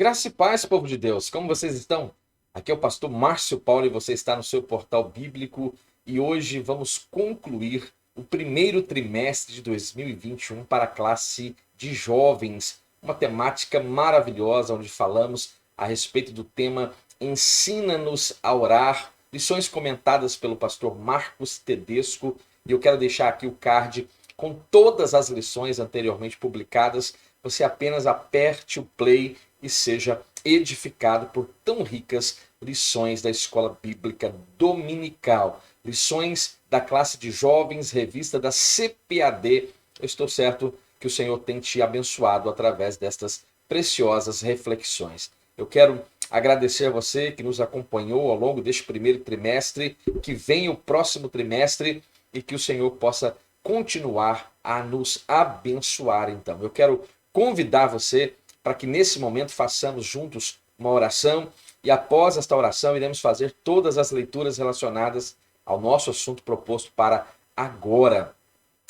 Graça e paz, povo de Deus, como vocês estão? Aqui é o pastor Márcio Paulo e você está no seu portal bíblico e hoje vamos concluir o primeiro trimestre de 2021 para a classe de jovens, uma temática maravilhosa onde falamos a respeito do tema Ensina-nos a orar, lições comentadas pelo pastor Marcos Tedesco, e eu quero deixar aqui o card com todas as lições anteriormente publicadas. Você apenas aperte o play e seja edificado por tão ricas lições da Escola Bíblica Dominical. Lições da classe de jovens, revista da CPAD. Eu estou certo que o Senhor tem te abençoado através destas preciosas reflexões. Eu quero agradecer a você que nos acompanhou ao longo deste primeiro trimestre, que venha o próximo trimestre e que o Senhor possa continuar a nos abençoar. Então, eu quero convidar você para que nesse momento façamos juntos uma oração e após esta oração iremos fazer todas as leituras relacionadas ao nosso assunto proposto para agora.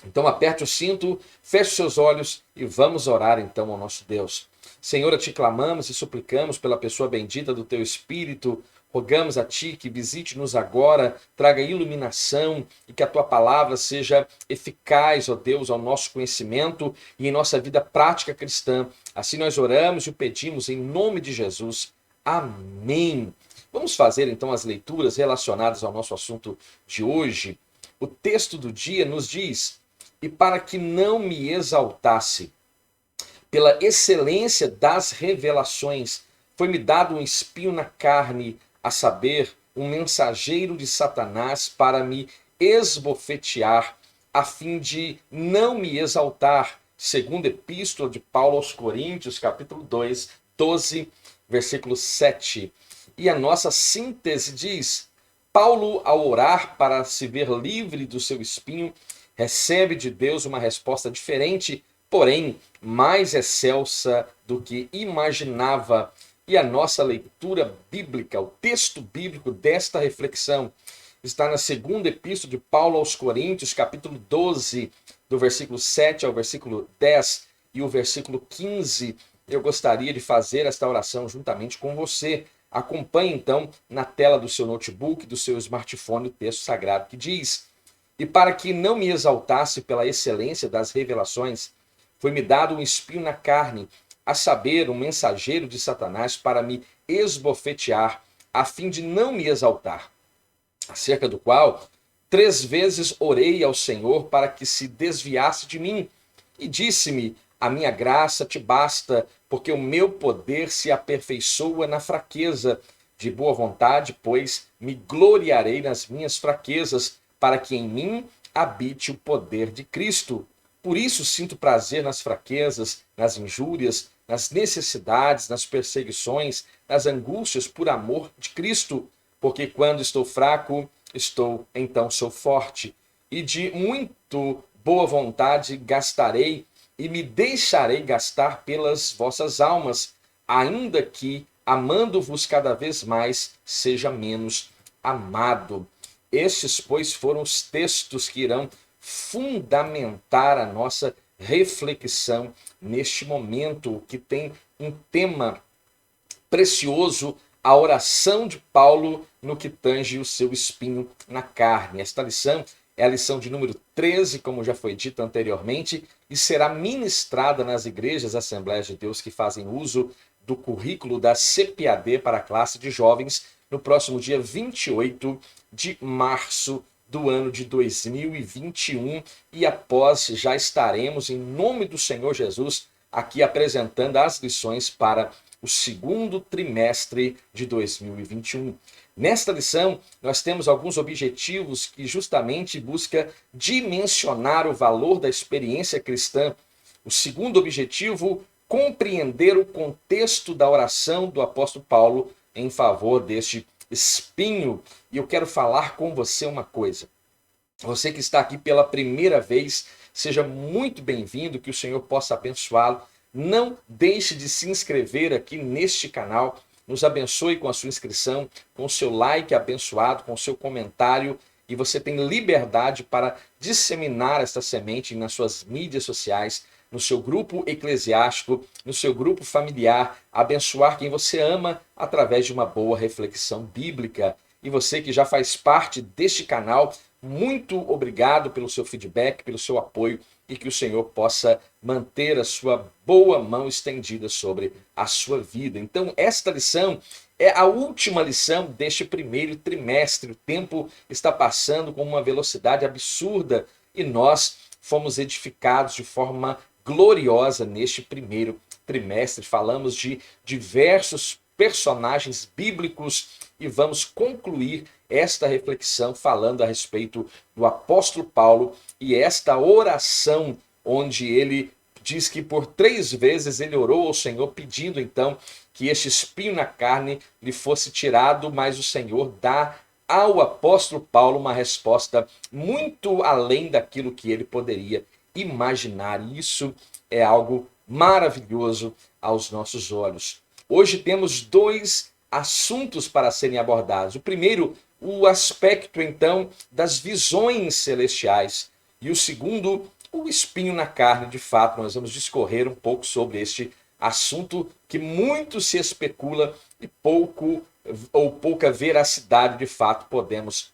Então aperte o cinto, feche seus olhos e vamos orar então ao nosso Deus. Senhor, a ti clamamos e suplicamos pela pessoa bendita do teu Espírito. Rogamos a ti que visite-nos agora, traga iluminação e que a tua palavra seja eficaz, ó Deus, ao nosso conhecimento e em nossa vida prática cristã. Assim nós oramos e o pedimos em nome de Jesus. Amém. Vamos fazer então as leituras relacionadas ao nosso assunto de hoje. O texto do dia nos diz: e para que não me exaltasse pela excelência das revelações, foi-me dado um espinho na carne, a saber, um mensageiro de Satanás para me esbofetear, a fim de não me exaltar. Segunda Epístola de Paulo aos Coríntios, capítulo 2, 12, versículo 7. E a nossa síntese diz: Paulo, ao orar para se ver livre do seu espinho, recebe de Deus uma resposta diferente, porém mais excelsa do que imaginava. E a nossa leitura bíblica, o texto bíblico desta reflexão, está na segunda epístola de Paulo aos Coríntios, capítulo 12, do versículo 7 ao versículo 10 e o versículo 15. Eu gostaria de fazer esta oração juntamente com você. Acompanhe então na tela do seu notebook, do seu smartphone, o texto sagrado que diz: e para que não me exaltasse pela excelência das revelações, foi-me dado um espinho na carne, a saber, um mensageiro de Satanás para me esbofetear, a fim de não me exaltar. Acerca do qual 3 vezes orei ao Senhor para que se desviasse de mim, e disse-me: a minha graça te basta, porque o meu poder se aperfeiçoa na fraqueza. De boa vontade, pois, me gloriarei nas minhas fraquezas, para que em mim habite o poder de Cristo. Por isso sinto prazer nas fraquezas, nas injúrias, nas necessidades, nas perseguições, nas angústias por amor de Cristo, porque quando estou fraco, então sou forte. E de muito boa vontade gastarei e me deixarei gastar pelas vossas almas, ainda que, amando-vos cada vez mais, seja menos amado. Estes, pois, foram os textos que irão fundamentar a nossa reflexão neste momento, que tem um tema precioso, a oração de Paulo no que tange o seu espinho na carne. Esta lição é a lição de número 13, como já foi dito anteriormente, e será ministrada nas igrejas Assembleias de Deus que fazem uso do currículo da CPAD para a classe de jovens no próximo dia 28 de março do ano de 2021, e após já estaremos, em nome do Senhor Jesus, aqui apresentando as lições para o segundo trimestre de 2021. Nesta lição, nós temos alguns objetivos que justamente busca dimensionar o valor da experiência cristã. O segundo objetivo, compreender o contexto da oração do apóstolo Paulo em favor deste espinho. E eu quero falar com você uma coisa. Você que está aqui pela primeira vez, seja muito bem-vindo, que o Senhor possa abençoá-lo. Não deixe de se inscrever aqui neste canal. Nos abençoe com a sua inscrição, com o seu like abençoado, com o seu comentário. E você tem liberdade para disseminar esta semente nas suas mídias sociais, no seu grupo eclesiástico, no seu grupo familiar, abençoar quem você ama através de uma boa reflexão bíblica. E você que já faz parte deste canal, muito obrigado pelo seu feedback, pelo seu apoio e que o Senhor possa manter a sua boa mão estendida sobre a sua vida. Então, esta lição é a última lição deste primeiro trimestre. O tempo está passando com uma velocidade absurda e nós fomos edificados de forma gloriosa neste primeiro trimestre. Falamos de diversos personagens bíblicos e vamos concluir esta reflexão falando a respeito do apóstolo Paulo e esta oração onde ele diz que por 3 vezes ele orou ao Senhor pedindo então que este espinho na carne lhe fosse tirado, mas o Senhor dá ao apóstolo Paulo uma resposta muito além daquilo que ele poderia imaginar. Isso é algo maravilhoso aos nossos olhos. Hoje temos 2 assuntos para serem abordados. O primeiro, o aspecto então das visões celestiais. E o segundo, o espinho na carne. De fato, nós vamos discorrer um pouco sobre este assunto que muito se especula e pouca veracidade de fato podemos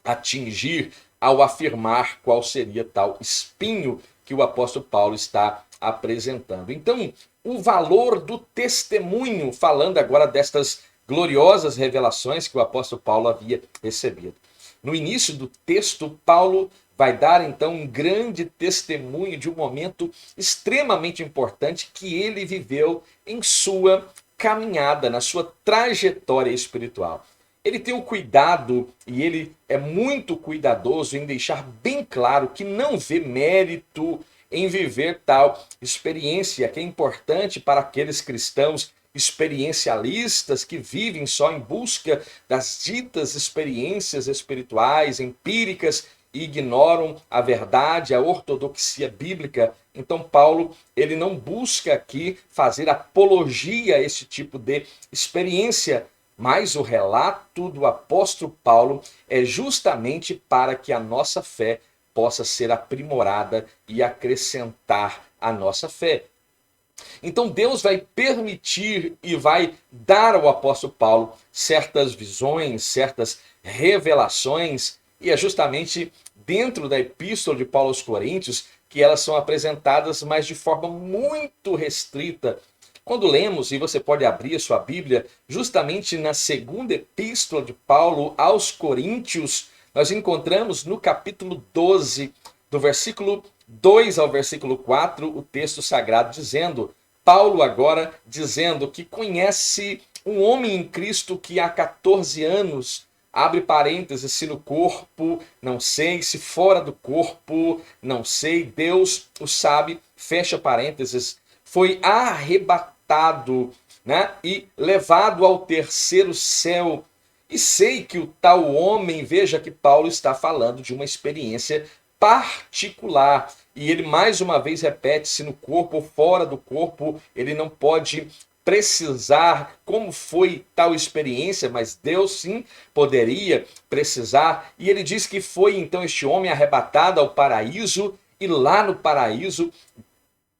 atingir ao afirmar qual seria tal espinho que o apóstolo Paulo está apresentando. Então, o valor do testemunho, falando agora destas gloriosas revelações que o apóstolo Paulo havia recebido. No início do texto, Paulo vai dar então um grande testemunho de um momento extremamente importante que ele viveu em sua caminhada, na sua trajetória espiritual. Ele tem o cuidado e ele é muito cuidadoso em deixar bem claro que não vê mérito em viver tal experiência, que é importante para aqueles cristãos experiencialistas que vivem só em busca das ditas experiências espirituais, empíricas, e ignoram a verdade, a ortodoxia bíblica. Então Paulo, ele não busca aqui fazer apologia a esse tipo de experiência, mas o relato do apóstolo Paulo é justamente para que a nossa fé possa ser aprimorada e acrescentar a nossa fé. Então Deus vai permitir e vai dar ao apóstolo Paulo certas visões, certas revelações, e é justamente dentro da epístola de Paulo aos Coríntios que elas são apresentadas, mas de forma muito restrita. Quando lemos, e você pode abrir a sua Bíblia, justamente na segunda epístola de Paulo aos Coríntios, nós encontramos no capítulo 12, do versículo 2 ao versículo 4, o texto sagrado dizendo, Paulo agora dizendo que conhece um homem em Cristo que há 14 anos, abre parênteses, se no corpo, não sei, se fora do corpo, não sei, Deus o sabe, fecha parênteses, foi arrebatado, né, e levado ao terceiro céu. E sei que o tal homem, veja que Paulo está falando de uma experiência particular. E ele mais uma vez repete, se no corpo ou fora do corpo, ele não pode precisar como foi tal experiência, mas Deus sim poderia precisar. E ele diz que foi então este homem arrebatado ao paraíso, e lá no paraíso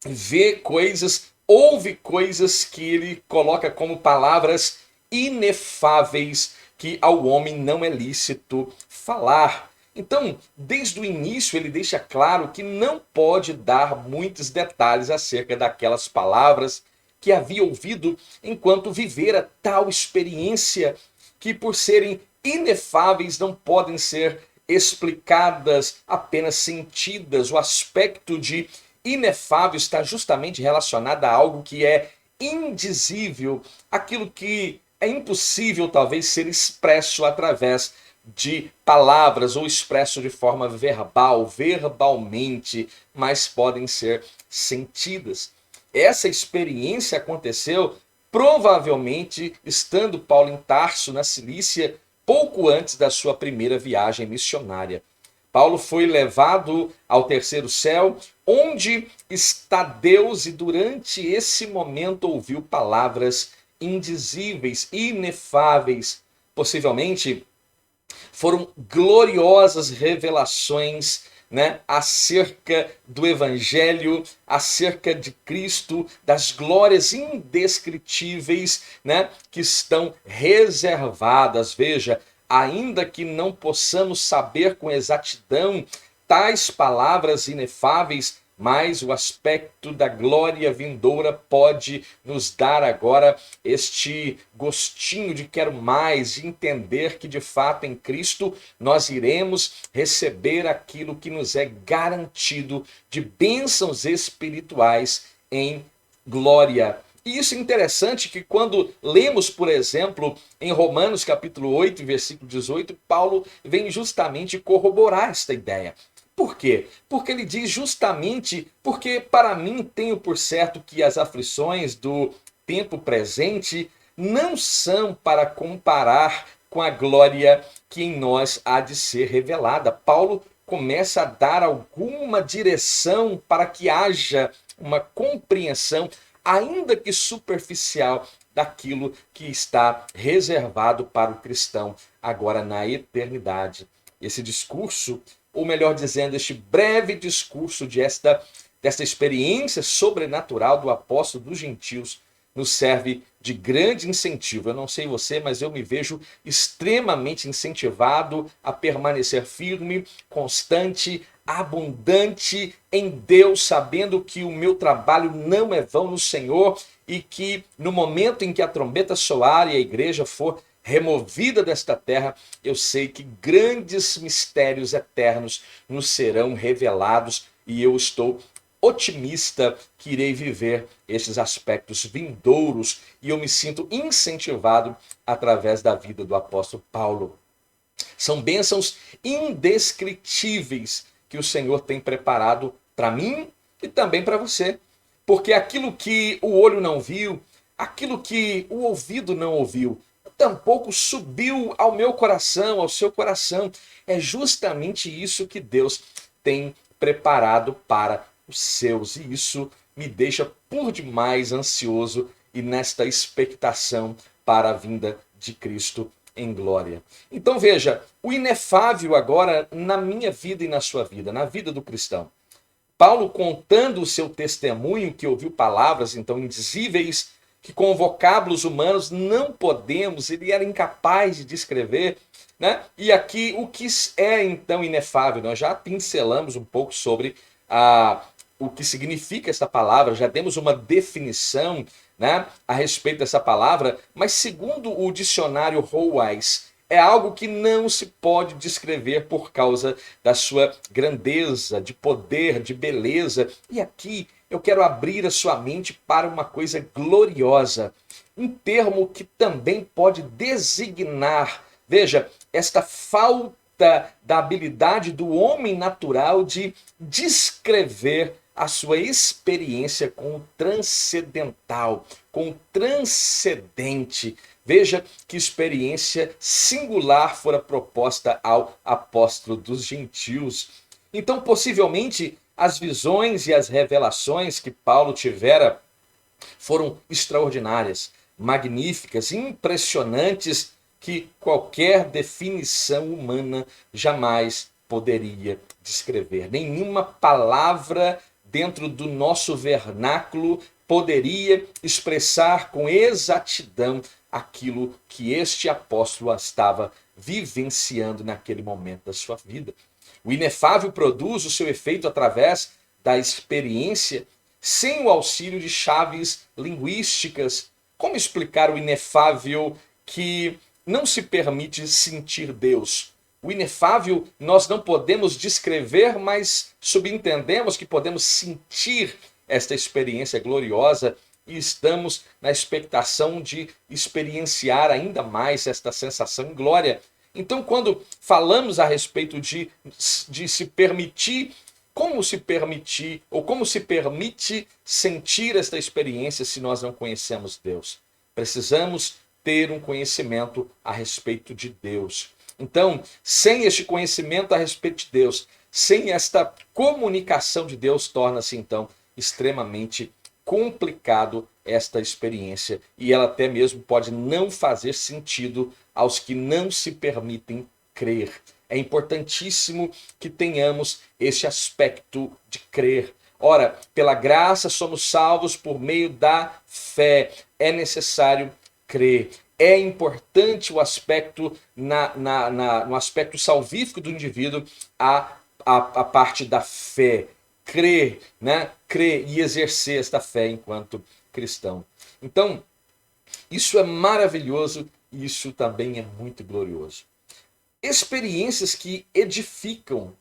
vê coisas, ouve coisas que ele coloca como palavras inefáveis, que ao homem não é lícito falar. Então, desde o início ele deixa claro que não pode dar muitos detalhes acerca daquelas palavras que havia ouvido enquanto vivera tal experiência, que por serem inefáveis não podem ser explicadas, apenas sentidas. O aspecto de inefável está justamente relacionado a algo que é indizível, aquilo que é impossível talvez ser expresso através de palavras ou expresso de forma verbal, verbalmente, mas podem ser sentidas. Essa experiência aconteceu provavelmente estando Paulo em Tarso, na Cilícia, pouco antes da sua primeira viagem missionária. Paulo foi levado ao terceiro céu, onde está Deus, e durante esse momento ouviu palavras indizíveis, inefáveis. Possivelmente foram gloriosas revelações né, acerca do Evangelho, acerca de Cristo, das glórias indescritíveis, né, que estão reservadas. Veja, ainda que não possamos saber com exatidão tais palavras inefáveis, mas o aspecto da glória vindoura pode nos dar agora este gostinho de quero mais, de entender que de fato em Cristo nós iremos receber aquilo que nos é garantido de bênçãos espirituais em glória. E isso é interessante que quando lemos, por exemplo, em Romanos capítulo 8, versículo 18, Paulo vem justamente corroborar esta ideia. Por quê? Porque ele diz justamente, porque para mim tenho por certo que as aflições do tempo presente não são para comparar com a glória que em nós há de ser revelada. Paulo começa a dar alguma direção para que haja uma compreensão, ainda que superficial, daquilo que está reservado para o cristão agora na eternidade. Esse discurso, ou melhor dizendo, este breve discurso desta experiência sobrenatural do apóstolo dos gentios, nos serve de grande incentivo. Eu não sei você, mas eu me vejo extremamente incentivado a permanecer firme, constante, abundante em Deus, sabendo que o meu trabalho não é vão no Senhor e que no momento em que a trombeta soar e a igreja for removida desta terra, eu sei que grandes mistérios eternos nos serão revelados e eu estou otimista que irei viver esses aspectos vindouros e eu me sinto incentivado através da vida do apóstolo Paulo. São bênçãos indescritíveis que o Senhor tem preparado para mim e também para você. Porque aquilo que o olho não viu, aquilo que o ouvido não ouviu, tampouco subiu ao meu coração, ao seu coração. É justamente isso que Deus tem preparado para os seus. E isso me deixa por demais ansioso e nesta expectação para a vinda de Cristo em glória. Então veja, o inefável agora na minha vida e na sua vida, na vida do cristão. Paulo contando o seu testemunho, que ouviu palavras então indizíveis, que com vocábulos humanos não podemos, ele era incapaz de descrever, né? E aqui o que é então inefável? Nós já pincelamos um pouco sobre o que significa essa palavra, já demos uma definição, né, a respeito dessa palavra, mas segundo o dicionário Howise, é algo que não se pode descrever por causa da sua grandeza, de poder, de beleza. E aqui eu quero abrir a sua mente para uma coisa gloriosa, um termo que também pode designar, veja, esta falta da habilidade do homem natural de descrever a sua experiência com o transcendental, com o transcendente. Veja que experiência singular fora proposta ao apóstolo dos gentios. Então, possivelmente, as visões e as revelações que Paulo tivera foram extraordinárias, magníficas, impressionantes, que qualquer definição humana jamais poderia descrever. Nenhuma palavra dentro do nosso vernáculo poderia expressar com exatidão aquilo que este apóstolo estava vivenciando naquele momento da sua vida. O inefável produz o seu efeito através da experiência, sem o auxílio de chaves linguísticas. Como explicar o inefável que não se permite sentir Deus? O inefável nós não podemos descrever, mas subentendemos que podemos sentir esta experiência gloriosa e estamos na expectação de experienciar ainda mais esta sensação em glória. Então, quando falamos a respeito de se permitir, como se permitir, ou como se permite sentir esta experiência se nós não conhecemos Deus? Precisamos ter um conhecimento a respeito de Deus. Então, sem este conhecimento a respeito de Deus, sem esta comunicação de Deus, torna-se então extremamente complicado esta experiência e ela até mesmo pode não fazer sentido aos que não se permitem crer. é importantíssimo que tenhamos esse aspecto de crer. Ora, pela graça somos salvos por meio da fé. É necessário crer. É importante o aspecto no aspecto salvífico do indivíduo, a parte da fé. Crer, né? Crer e exercer esta fé enquanto cristão. Então, isso é maravilhoso e isso também é muito glorioso. Experiências que edificam.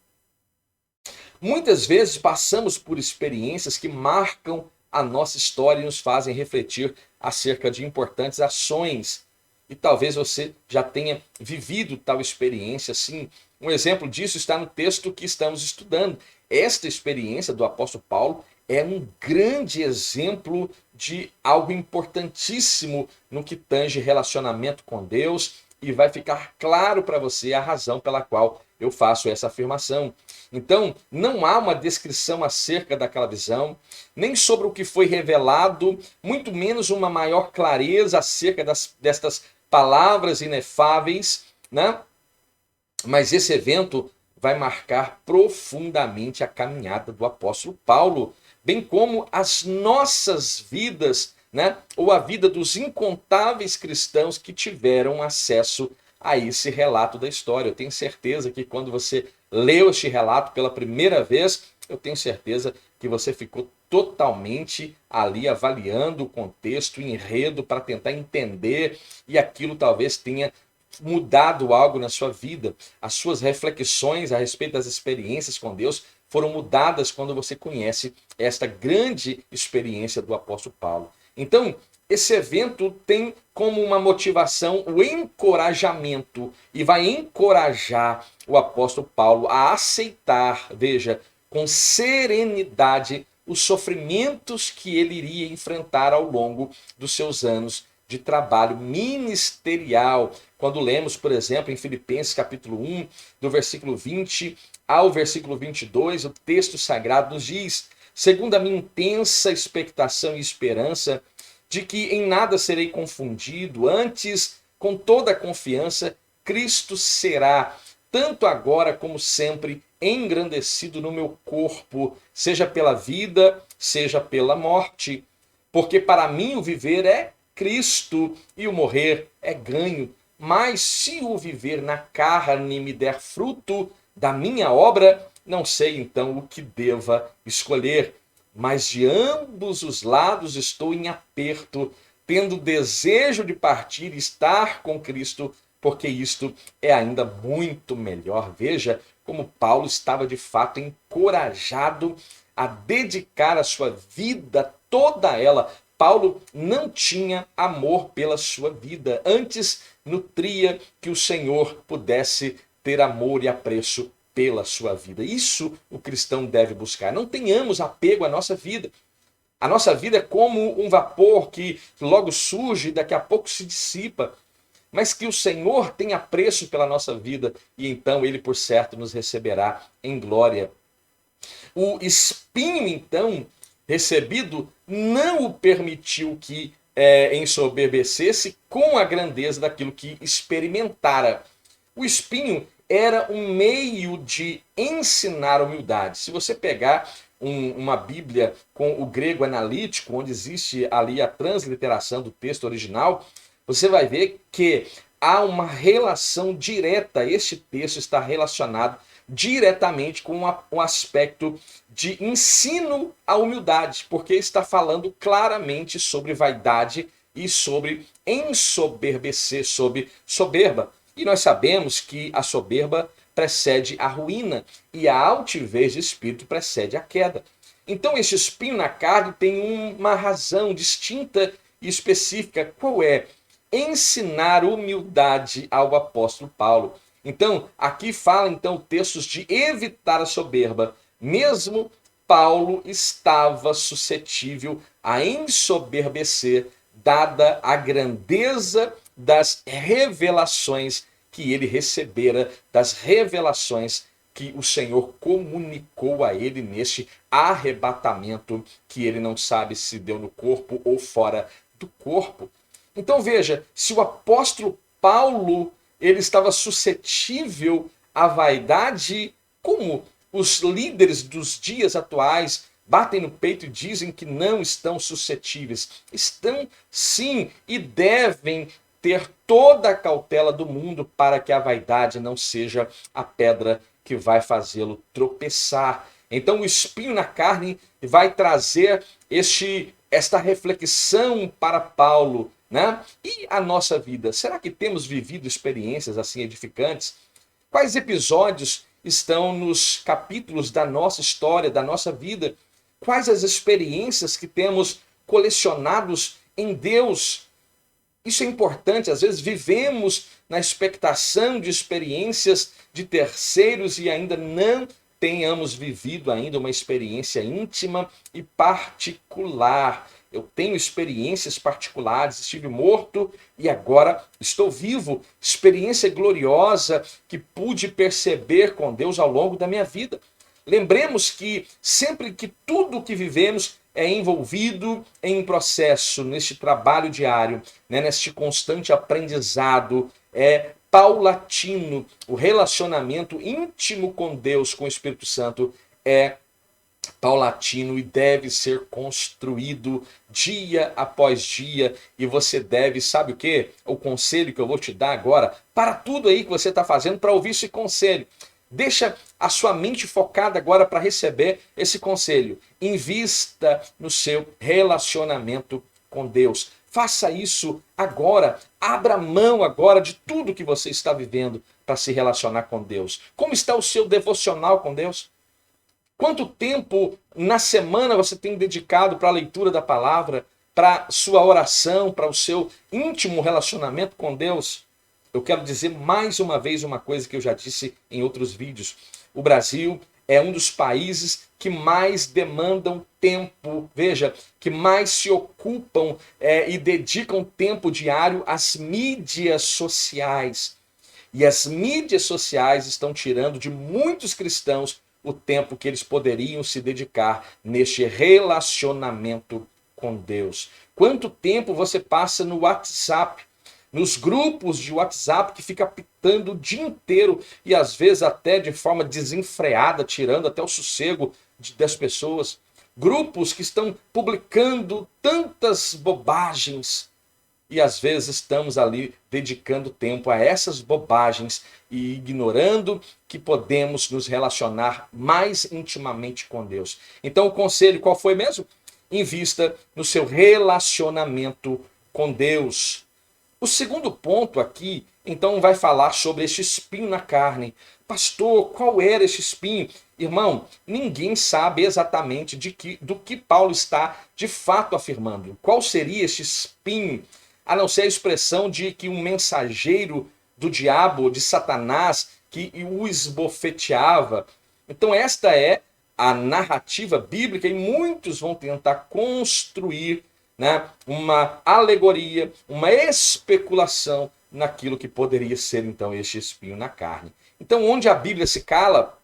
Muitas vezes passamos por experiências que marcam a nossa história e nos fazem refletir acerca de importantes ações. E talvez você já tenha vivido tal experiência assim. Um exemplo disso está no texto que estamos estudando. Esta experiência do apóstolo Paulo é um grande exemplo de algo importantíssimo no que tange relacionamento com Deus, e vai ficar claro para você a razão pela qual eu faço essa afirmação. Então, não há uma descrição acerca daquela visão, nem sobre o que foi revelado, muito menos uma maior clareza acerca destas palavras inefáveis, né? Mas esse evento vai marcar profundamente a caminhada do apóstolo Paulo, bem como as nossas vidas, né? Ou a vida dos incontáveis cristãos que tiveram acesso a esse relato da história. Eu tenho certeza que quando você leu este relato pela primeira vez, eu tenho certeza que você ficou totalmente ali avaliando o contexto, o enredo, para tentar entender, e aquilo talvez tenha mudado algo na sua vida. As suas reflexões a respeito das experiências com Deus foram mudadas quando você conhece esta grande experiência do apóstolo Paulo. Então, esse evento tem como uma motivação o encorajamento, e vai encorajar o apóstolo Paulo a aceitar, veja, com serenidade, os sofrimentos que ele iria enfrentar ao longo dos seus anos de trabalho ministerial. Quando lemos, por exemplo, em Filipenses capítulo 1, do versículo 20 ao versículo 22, o texto sagrado nos diz: segundo a minha intensa expectação e esperança, de que em nada serei confundido, antes, com toda a confiança, Cristo será, tanto agora como sempre, engrandecido no meu corpo, seja pela vida, seja pela morte. Porque para mim o viver é Cristo e o morrer é ganho. Mas se o viver na carne me der fruto da minha obra, não sei então o que deva escolher. Mas de ambos os lados estou em aperto, tendo desejo de partir e estar com Cristo, porque isto é ainda muito melhor. Veja como Paulo estava de fato encorajado a dedicar a sua vida, toda ela. Paulo não tinha amor pela sua vida, antes nutria que o Senhor pudesse ter amor e apreço pela sua vida. Isso o cristão deve buscar. Não tenhamos apego à nossa vida. A nossa vida é como um vapor que logo surge e daqui a pouco se dissipa, mas que o Senhor tem apreço pela nossa vida, e então ele, por certo, nos receberá em glória. O espinho, então, recebido, não o permitiu que ensoberbecesse com a grandeza daquilo que experimentara. O espinho era um meio de ensinar humildade. Se você pegar uma Bíblia com o grego analítico, onde existe ali a transliteração do texto original, você vai ver que há uma relação direta. Este texto está relacionado diretamente com um aspecto de ensino à humildade, porque está falando claramente sobre vaidade e sobre ensoberbecer, sobre soberba. E nós sabemos que a soberba precede a ruína e a altivez de espírito precede a queda. Então esse espinho na carne tem uma razão distinta e específica. Qual é? Ensinar humildade ao apóstolo Paulo. Então, aqui fala então textos de evitar a soberba. Mesmo Paulo estava suscetível a ensoberbecer, dada a grandeza das revelações que ele recebera, das revelações que o Senhor comunicou a ele neste arrebatamento, que ele não sabe se deu no corpo ou fora do corpo. Então veja, se o apóstolo Paulo ele estava suscetível a vaidade, como os líderes dos dias atuais batem no peito e dizem que não estão suscetíveis. Estão sim, e devem ter toda a cautela do mundo para que a vaidade não seja a pedra que vai fazê-lo tropeçar. Então o espinho na carne vai trazer esta reflexão para Paulo, né? E a nossa vida? Será que temos vivido experiências assim edificantes? Quais episódios estão nos capítulos da nossa história, da nossa vida? Quais as experiências que temos colecionados em Deus? Isso é importante, às vezes vivemos na expectação de experiências de terceiros e ainda não tenhamos vivido ainda uma experiência íntima e particular. Eu tenho experiências particulares, estive morto e agora estou vivo. Experiência gloriosa que pude perceber com Deus ao longo da minha vida. Lembremos que sempre que tudo que vivemos é envolvido em um processo, neste trabalho diário, né, neste constante aprendizado, é paulatino. O relacionamento íntimo com Deus, com o Espírito Santo, é paulatino e deve ser construído dia após dia. E você deve, sabe o quê? O conselho que eu vou te dar agora, para tudo aí que você está fazendo para ouvir esse conselho. Deixa a sua mente focada agora para receber esse conselho. Invista no seu relacionamento com Deus. Faça isso agora. Abra mão agora de tudo que você está vivendo para se relacionar com Deus. Como está o seu devocional com Deus? Quanto tempo na semana você tem dedicado para a leitura da palavra, para sua oração, para o seu íntimo relacionamento com Deus? Eu quero dizer mais uma vez uma coisa que eu já disse em outros vídeos. O Brasil é um dos países que mais demandam tempo, veja, que mais se ocupam e dedicam tempo diário às mídias sociais. E as mídias sociais estão tirando de muitos cristãos o tempo que eles poderiam se dedicar neste relacionamento com Deus. Quanto tempo você passa no WhatsApp, nos grupos de WhatsApp que fica pitando o dia inteiro e às vezes até de forma desenfreada, tirando até o sossego das pessoas. Grupos que estão publicando tantas bobagens e às vezes estamos ali dedicando tempo a essas bobagens e ignorando que podemos nos relacionar mais intimamente com Deus. Então o conselho qual foi mesmo? Invista no seu relacionamento com Deus. O segundo ponto aqui, então, vai falar sobre este espinho na carne. Pastor, qual era este espinho? Irmão, ninguém sabe exatamente do que Paulo está de fato afirmando. Qual seria este espinho? A não ser a expressão de que um mensageiro do diabo, de Satanás, que o esbofeteava. Então esta é a narrativa bíblica e muitos vão tentar construir, né, uma alegoria, uma especulação naquilo que poderia ser então este espinho na carne. Então onde a Bíblia se cala,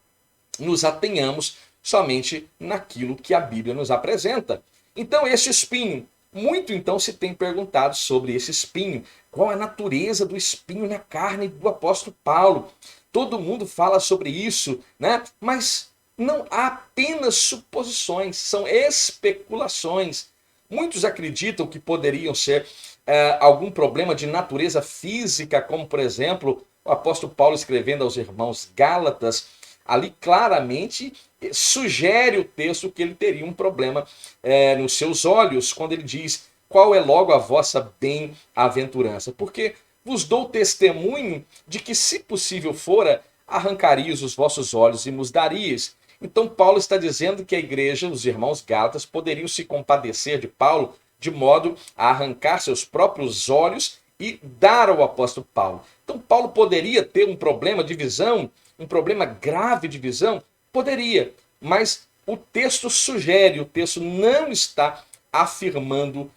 nos atenhamos somente naquilo que a Bíblia nos apresenta. Então este espinho, muito então se tem perguntado sobre esse espinho. Qual a natureza do espinho na carne do apóstolo Paulo? Todo mundo fala sobre isso, né? Mas não há apenas suposições, são especulações. Muitos acreditam que poderiam ser algum problema de natureza física, como por exemplo, o apóstolo Paulo escrevendo aos irmãos Gálatas, ali claramente sugere o texto que ele teria um problema nos seus olhos, quando ele diz, qual é logo a vossa bem-aventurança? Porque vos dou testemunho de que, se possível fora, arrancarias os vossos olhos e nos darias. Então Paulo está dizendo que a igreja, os irmãos Gálatas, poderiam se compadecer de Paulo de modo a arrancar seus próprios olhos e dar ao apóstolo Paulo. Então Paulo poderia ter um problema de visão, um problema grave de visão? Poderia, mas o texto sugere, o texto não está afirmando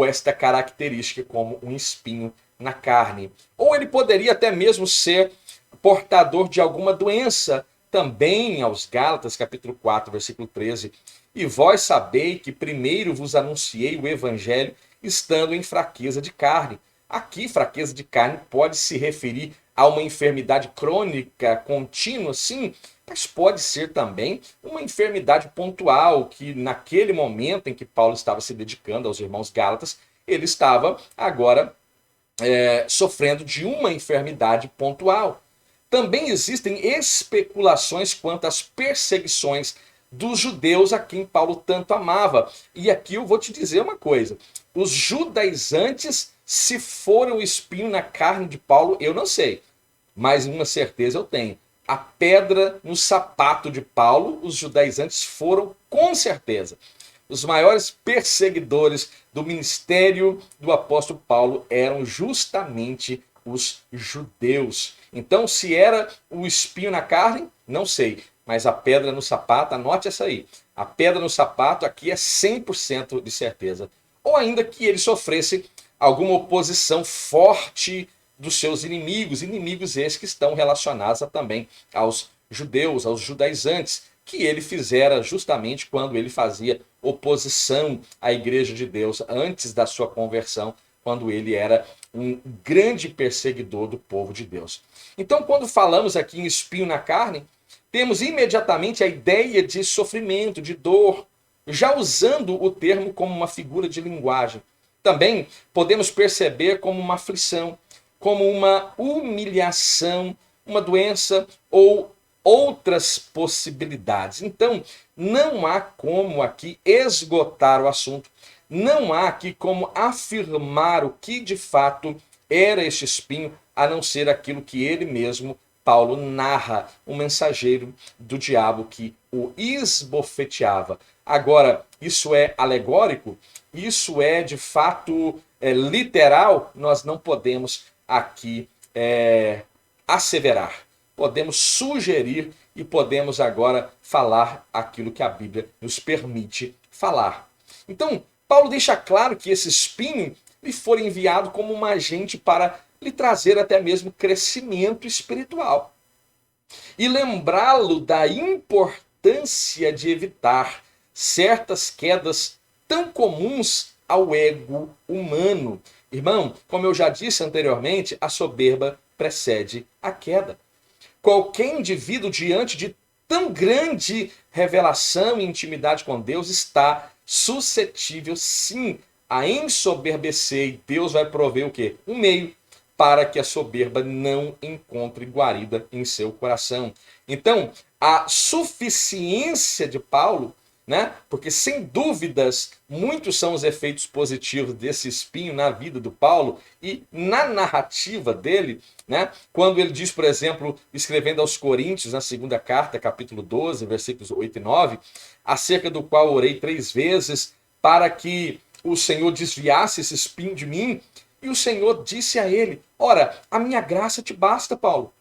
esta característica como um espinho na carne. Ou ele poderia até mesmo ser portador de alguma doença, também aos Gálatas, capítulo 4, versículo 13. E vós sabei que primeiro vos anunciei o evangelho estando em fraqueza de carne. Aqui, fraqueza de carne pode se referir a uma enfermidade crônica contínua, sim, mas pode ser também uma enfermidade pontual, que naquele momento em que Paulo estava se dedicando aos irmãos Gálatas, ele estava agora sofrendo de uma enfermidade pontual. Também existem especulações quanto às perseguições dos judeus a quem Paulo tanto amava. E aqui eu vou te dizer uma coisa: os judaizantes, se foram o espinho na carne de Paulo, eu não sei, mas uma certeza eu tenho: a pedra no sapato de Paulo, os judaizantes foram com certeza. Os maiores perseguidores do ministério do apóstolo Paulo eram justamente os judeus. Então, se era o espinho na carne, não sei, mas a pedra no sapato, anote essa aí. A pedra no sapato aqui é 100% de certeza. Ou ainda que ele sofresse alguma oposição forte dos seus inimigos, inimigos esses que estão relacionados também aos judeus, aos judaizantes, que ele fizera justamente quando ele fazia oposição à igreja de Deus antes da sua conversão, quando ele era um grande perseguidor do povo de Deus. Então, quando falamos aqui em espinho na carne, temos imediatamente a ideia de sofrimento, de dor, já usando o termo como uma figura de linguagem. Também podemos perceber como uma aflição, como uma humilhação, uma doença ou outras possibilidades. Então, não há como aqui esgotar o assunto, não há aqui como afirmar o que de fato era este espinho, a não ser aquilo que ele mesmo, Paulo, narra, um mensageiro do diabo que o esbofeteava. Agora, isso é alegórico? Isso é de fato literal? Nós não podemos aqui asseverar. Podemos sugerir e podemos agora falar aquilo que a Bíblia nos permite falar. Então, Paulo deixa claro que esse espinho lhe foi enviado como um agente para lhe trazer até mesmo crescimento espiritual. E lembrá-lo da importância de evitar certas quedas tão comuns ao ego humano. Irmão, como eu já disse anteriormente, a soberba precede a queda. Qualquer indivíduo diante de tão grande revelação e intimidade com Deus está suscetível, sim, a ensoberbecer. E Deus vai prover o quê? Um meio para que a soberba não encontre guarida em seu coração. Então, a suficiência de Paulo, né? Porque sem dúvidas muitos são os efeitos positivos desse espinho na vida do Paulo e na narrativa dele, né? Quando ele diz, por exemplo, escrevendo aos Coríntios, na segunda carta, capítulo 12, versículos 8 e 9, acerca do qual orei 3 vezes para que o Senhor desviasse esse espinho de mim, e o Senhor disse a ele: ora, a minha graça te basta, Paulo.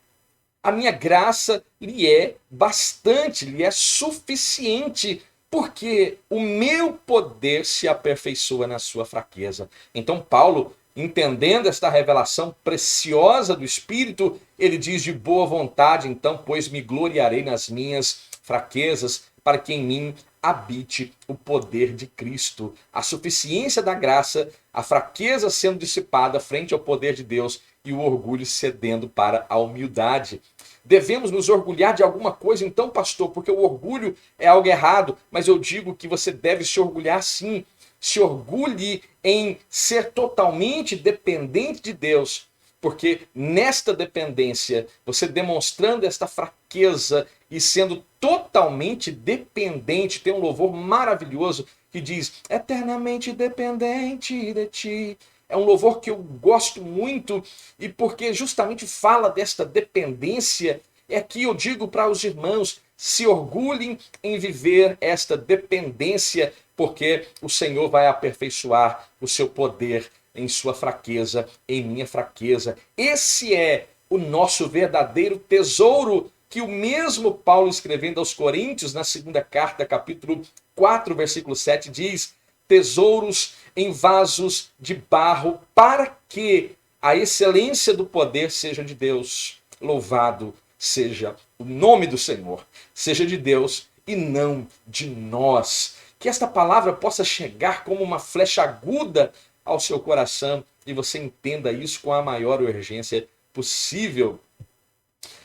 A minha graça lhe é bastante, lhe é suficiente, porque o meu poder se aperfeiçoa na sua fraqueza. Então, Paulo, entendendo esta revelação preciosa do Espírito, ele diz: de boa vontade, então, pois me gloriarei nas minhas fraquezas, para que em mim habite o poder de Cristo. A suficiência da graça, a fraqueza sendo dissipada frente ao poder de Deus e o orgulho cedendo para a humildade. Devemos nos orgulhar de alguma coisa, então, pastor, porque o orgulho é algo errado, mas eu digo que você deve se orgulhar sim. Se orgulhe em ser totalmente dependente de Deus, porque nesta dependência, você demonstrando esta fraqueza e sendo totalmente dependente, tem um louvor maravilhoso que diz: eternamente dependente de ti. É um louvor que eu gosto muito, e porque justamente fala desta dependência, é que eu digo para os irmãos: se orgulhem em viver esta dependência, porque o Senhor vai aperfeiçoar o seu poder em sua fraqueza, em minha fraqueza. Esse é o nosso verdadeiro tesouro, que o mesmo Paulo, escrevendo aos Coríntios, na segunda carta, capítulo 4, versículo 7, diz: tesouros em vasos de barro, para que a excelência do poder seja de Deus. Louvado seja o nome do Senhor, seja de Deus e não de nós. Que esta palavra possa chegar como uma flecha aguda ao seu coração e você entenda isso com a maior urgência possível.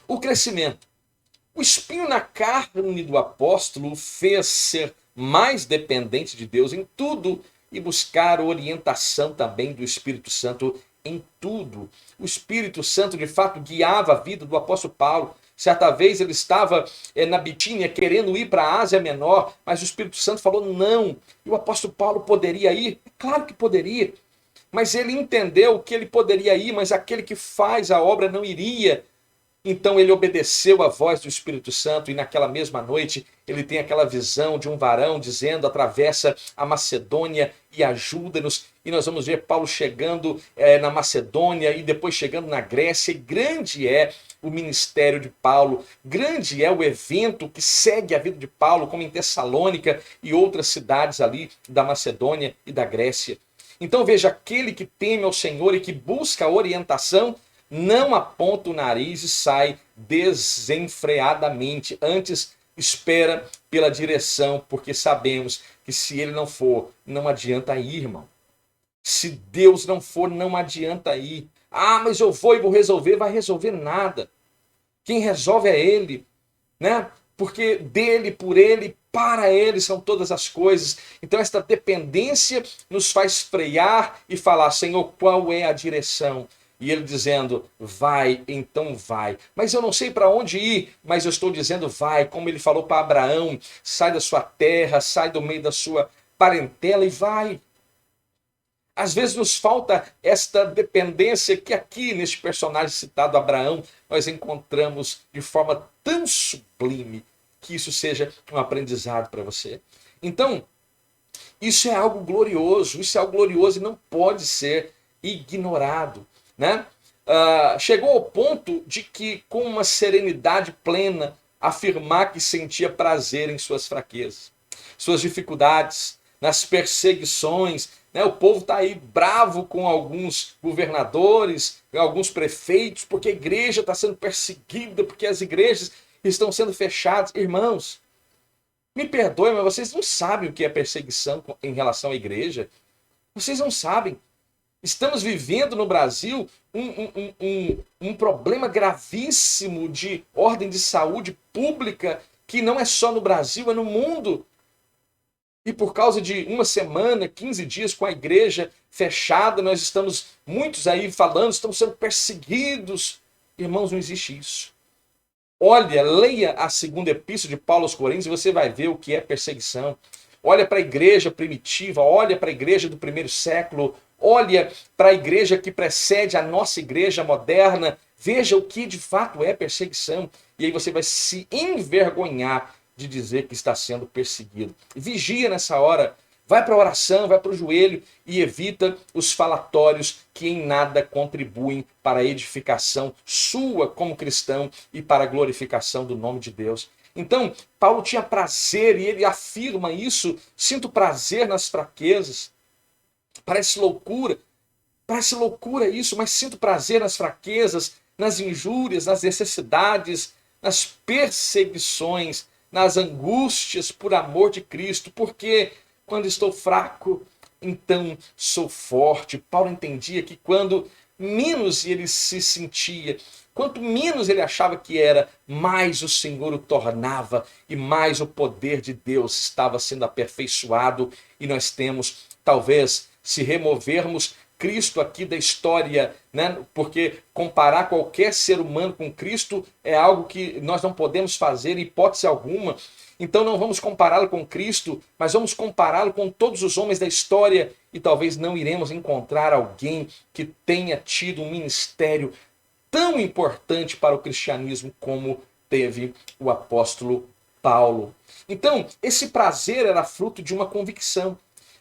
O crescimento. O espinho na carne do apóstolo o fez ser mais dependente de Deus em tudo e buscar orientação também do Espírito Santo em tudo. O Espírito Santo, de fato, guiava a vida do apóstolo Paulo. Certa vez ele estava na Bitínia querendo ir para a Ásia Menor, mas o Espírito Santo falou não. E o apóstolo Paulo poderia ir? É claro que poderia. Mas ele entendeu que ele poderia ir, mas aquele que faz a obra não iria. Então ele obedeceu à voz do Espírito Santo e naquela mesma noite ele tem aquela visão de um varão dizendo: atravessa a Macedônia e ajuda-nos. E nós vamos ver Paulo chegando na Macedônia e depois chegando na Grécia. E grande é o ministério de Paulo, grande é o evento que segue a vida de Paulo, como em Tessalônica e outras cidades ali da Macedônia e da Grécia. Então veja, aquele que teme ao Senhor e que busca orientação não aponta o nariz e sai desenfreadamente. Antes, espera pela direção, porque sabemos que se ele não for, não adianta ir, irmão. Se Deus não for, não adianta ir. Ah, mas eu vou e vou resolver. Vai resolver nada. Quem resolve é ele, né? Porque dele, por ele, para ele são todas as coisas. Então esta dependência nos faz frear e falar: Senhor, qual é a direção? E ele dizendo: vai, então vai. Mas eu não sei para onde ir, mas eu estou dizendo vai, como ele falou para Abraão: sai da sua terra, sai do meio da sua parentela e vai. Às vezes nos falta esta dependência que aqui neste personagem citado, Abraão, nós encontramos de forma tão sublime. Que isso seja um aprendizado para você. Então, isso é algo glorioso, e não pode ser ignorado, né? Chegou ao ponto de que, com uma serenidade plena, afirmar que sentia prazer em suas fraquezas, suas dificuldades, nas perseguições, né? O povo está aí bravo com alguns governadores, alguns prefeitos, porque a igreja está sendo perseguida, porque as igrejas estão sendo fechadas. Irmãos, me perdoem, mas vocês não sabem o que é perseguição em relação à igreja. Vocês não sabem. Estamos vivendo no Brasil um problema gravíssimo de ordem de saúde pública, que não é só no Brasil, é no mundo. E por causa de uma semana, 15 dias com a igreja fechada, nós estamos, muitos aí falando, estamos sendo perseguidos. Irmãos, não existe isso. Olha, leia a segunda epístola de Paulo aos Coríntios e você vai ver o que é perseguição. Olha para a igreja primitiva, olha para a igreja do primeiro século, olha para a igreja que precede a nossa igreja moderna, veja o que de fato é perseguição. E aí você vai se envergonhar de dizer que está sendo perseguido. Vigia nessa hora, vai para a oração, vai para o joelho e evita os falatórios que em nada contribuem para a edificação sua como cristão e para a glorificação do nome de Deus. Então, Paulo tinha prazer e ele afirma isso: sinto prazer nas fraquezas. Parece loucura isso, mas sinto prazer nas fraquezas, nas injúrias, nas necessidades, nas perseguições, nas angústias por amor de Cristo, porque quando estou fraco, então sou forte. Paulo entendia que quando menos ele se sentia, quanto menos ele achava que era, mais o Senhor o tornava e mais o poder de Deus estava sendo aperfeiçoado. E nós temos, talvez, se removermos Cristo aqui da história, né? Porque comparar qualquer ser humano com Cristo é algo que nós não podemos fazer em hipótese alguma. Então não vamos compará-lo com Cristo, mas vamos compará-lo com todos os homens da história e talvez não iremos encontrar alguém que tenha tido um ministério tão importante para o cristianismo como teve o apóstolo Paulo. Então, esse prazer era fruto de uma convicção,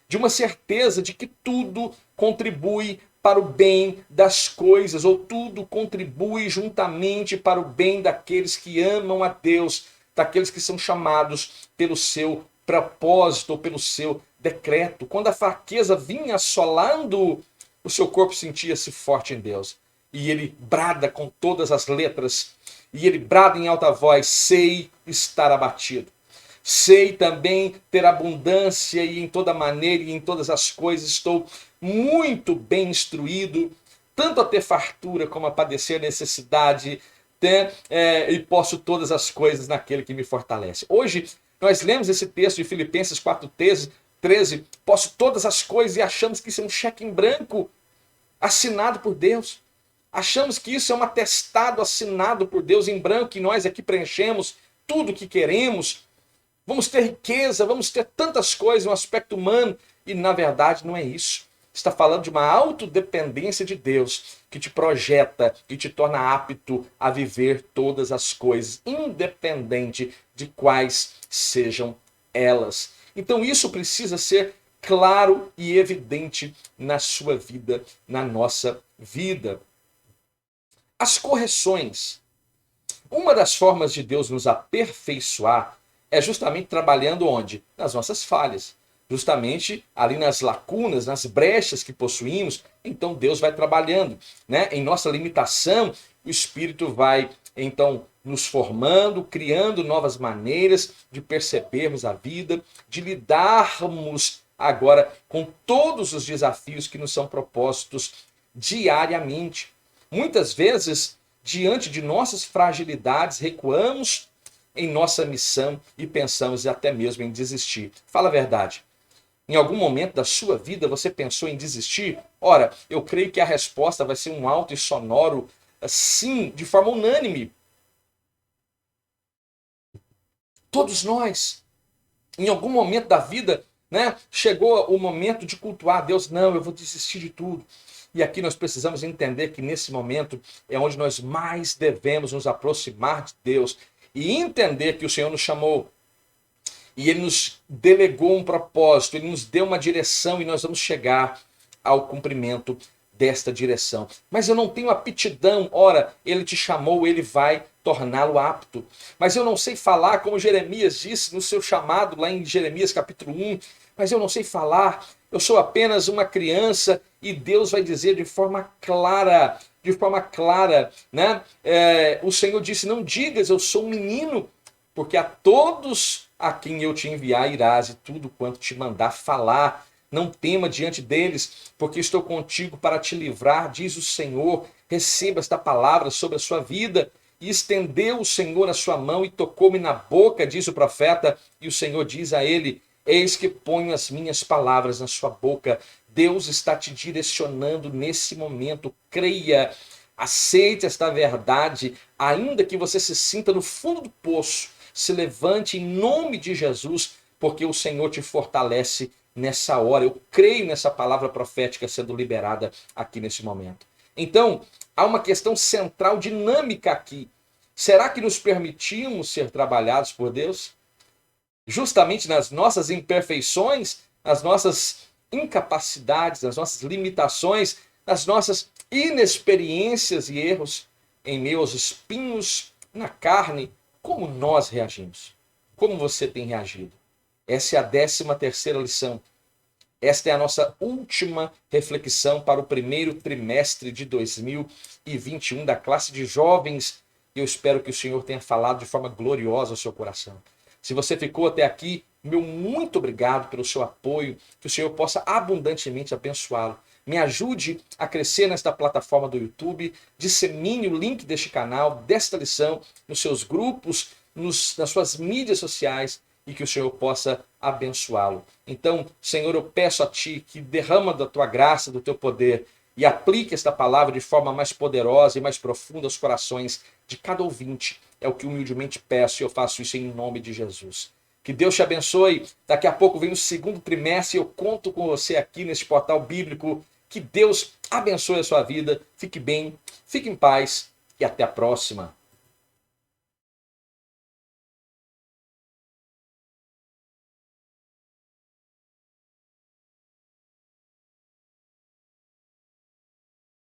de uma certeza de que tudo contribui para o bem das coisas, ou tudo contribui juntamente para o bem daqueles que amam a Deus, daqueles que são chamados pelo seu propósito ou pelo seu decreto. Quando a fraqueza vinha assolando, o seu corpo sentia-se forte em Deus. E ele brada com todas as letras, e ele brada em alta voz: sei estar abatido. Sei também ter abundância, e em toda maneira e em todas as coisas estou muito bem instruído, tanto a ter fartura como a padecer necessidade. e posso todas as coisas naquele que me fortalece. Hoje nós lemos esse texto de Filipenses 4,13, posso todas as coisas, e achamos que isso é um cheque em branco assinado por Deus. Achamos que isso é um atestado assinado por Deus em branco, que nós aqui preenchemos tudo o que queremos. Vamos ter riqueza, vamos ter tantas coisas no aspecto humano, e na verdade não é isso. Está falando de uma autodependência de Deus, que te projeta, que te torna apto a viver todas as coisas, independente de quais sejam elas. Então isso precisa ser claro e evidente na sua vida, na nossa vida. As correções. Uma das formas de Deus nos aperfeiçoar é justamente trabalhando onde? Nas nossas falhas. Justamente ali nas lacunas, nas brechas que possuímos, então Deus vai trabalhando, né? Em nossa limitação, o Espírito vai então nos formando, criando novas maneiras de percebermos a vida, de lidarmos agora com todos os desafios que nos são propostos diariamente. Muitas vezes, diante de nossas fragilidades, recuamos em nossa missão e pensamos até mesmo em desistir. Fala a verdade. Em algum momento da sua vida você pensou em desistir? Ora, eu creio que a resposta vai ser um alto e sonoro sim, de forma unânime. Todos nós, em algum momento da vida, né, chegou o momento de cultuar a Deus. Não, eu vou desistir de tudo. E aqui nós precisamos entender que nesse momento é onde nós mais devemos nos aproximar de Deus e entender que o Senhor nos chamou e Ele nos delegou um propósito, Ele nos deu uma direção e nós vamos chegar ao cumprimento desta direção. Mas eu não tenho aptidão. Ora, Ele te chamou, Ele vai torná-lo apto. Mas eu não sei falar, como Jeremias disse no seu chamado, lá em Jeremias capítulo 1, mas eu não sei falar, eu sou apenas uma criança, e Deus vai dizer de forma clara, né? O Senhor disse, não digas, eu sou um menino, porque a todos a quem eu te enviar irás, e tudo quanto te mandar falar. Não tema diante deles, porque estou contigo para te livrar, diz o Senhor. Receba esta palavra sobre a sua vida. E estendeu o Senhor a sua mão e tocou-me na boca, diz o profeta, e o Senhor diz a ele, eis que ponho as minhas palavras na sua boca. Deus está te direcionando nesse momento. Creia, aceite esta verdade, ainda que você se sinta no fundo do poço. Se levante em nome de Jesus, porque o Senhor te fortalece nessa hora. Eu creio nessa palavra profética sendo liberada aqui nesse momento. Então, há uma questão central, dinâmica aqui. Será que nos permitimos ser trabalhados por Deus? Justamente nas nossas imperfeições, nas nossas incapacidades, nas nossas limitações, nas nossas inexperiências e erros, em meio aos espinhos na carne, como nós reagimos? Como você tem reagido? Essa é a 13ª lição. Esta é a nossa última reflexão para o primeiro trimestre de 2021 da classe de jovens. Eu espero que o Senhor tenha falado de forma gloriosa ao seu coração. Se você ficou até aqui, meu muito obrigado pelo seu apoio, que o Senhor possa abundantemente abençoá-lo. Me ajude a crescer nesta plataforma do YouTube, dissemine o link deste canal, desta lição, nos seus grupos, nas suas mídias sociais, e que o Senhor possa abençoá-lo. Então, Senhor, eu peço a Ti que derrama da Tua graça, do Teu poder, e aplique esta palavra de forma mais poderosa e mais profunda aos corações de cada ouvinte. É o que humildemente peço, e eu faço isso em nome de Jesus. Que Deus te abençoe. Daqui a pouco vem o segundo trimestre e eu conto com você aqui nesse portal bíblico. Que Deus abençoe a sua vida. Fique bem, fique em paz e até a próxima.